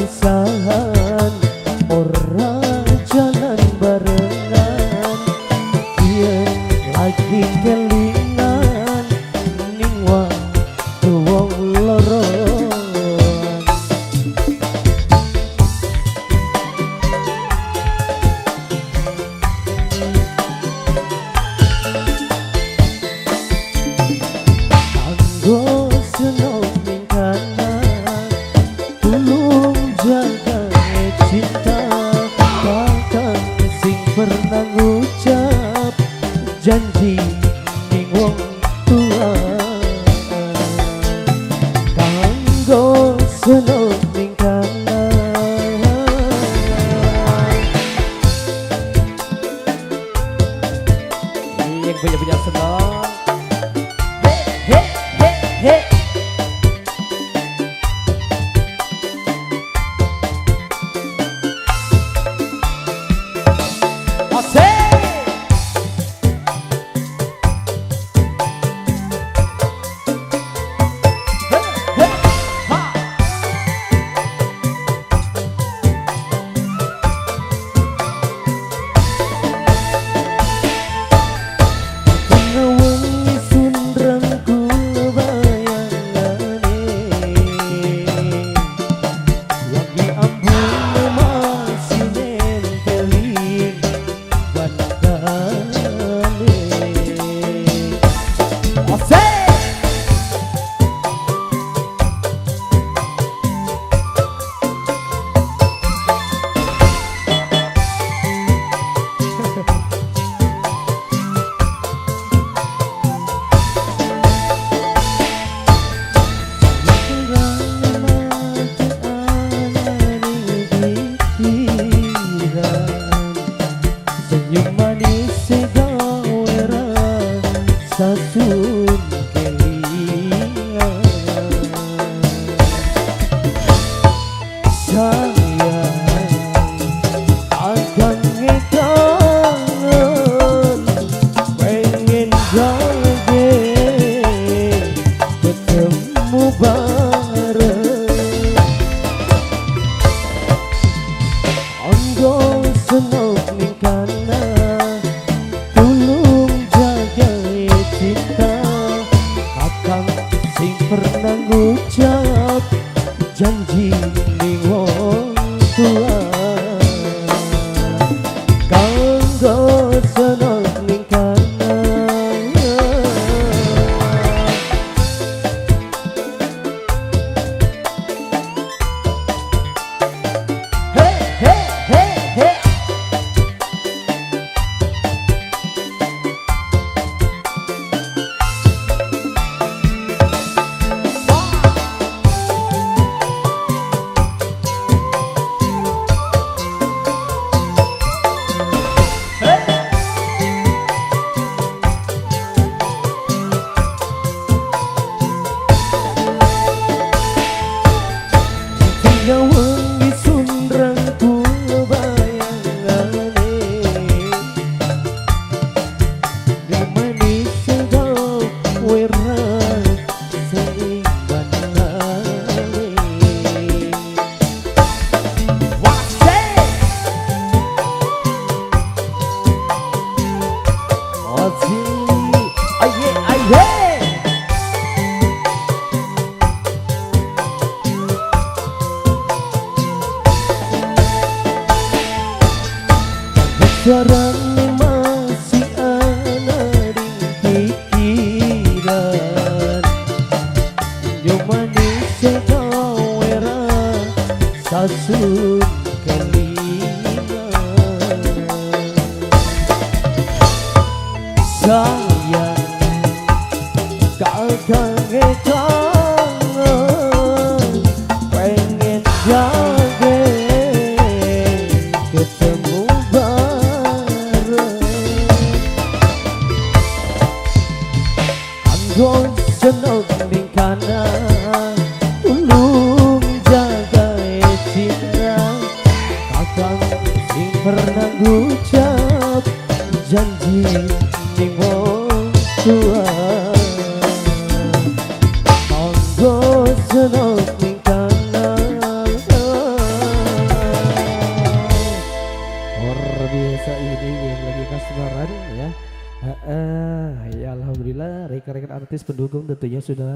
pisahan ora jalan barengan yen lagi kelingan ning waktu wong loro kanggo seneng ning kana tulung jaga cinta takkan sing pernah ngucap janji ning wong tua kanggo seneng ning kana yang punya seneng he he he senyum manis segawera sasun kelingan sayang akan ngekangen pengen jage ketemu bareng anggo seneng ning kana tulung jaga cinta akang sing pernah ngucap janji ning wong tua kanggo seneng ning kana hey hey hey hey wengi sundrang ku bayangane di manis segawera sing banane wase oti aye aye suaranya masih ada di pikiran yo manis segawera sasun kelingan sayang kakang ngekangen pengen jage ketemu anggo seneng ning kana tulung jaga cinta kakang sing pernah ngucap janji ning wong tua artis pendukung tentunya sudah